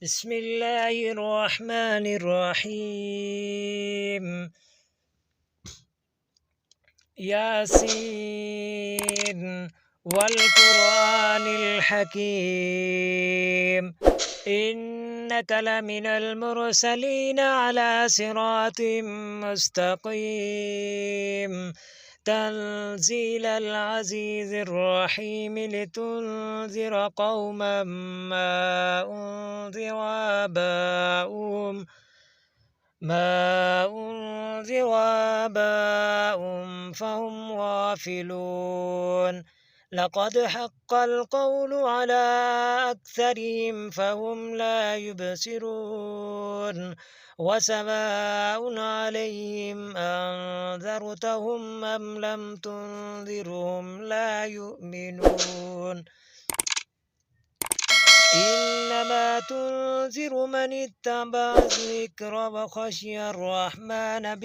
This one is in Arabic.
بسم الله الرحمن الرحيم. ياسين والقرآن الحكيم إنك لمن المرسلين على صراط مستقيم تنزيل العزيز الرحيم لتنذر قوما ما أنذر آباؤهم فهم غافلون. لقد حق القول على أكثرهم فهم لا يبصرون. وسواء عليهم أنذرتهم أم لم تنذرهم لا يؤمنون. إنما تنذر من اتبع الذكر وخشي الرحمن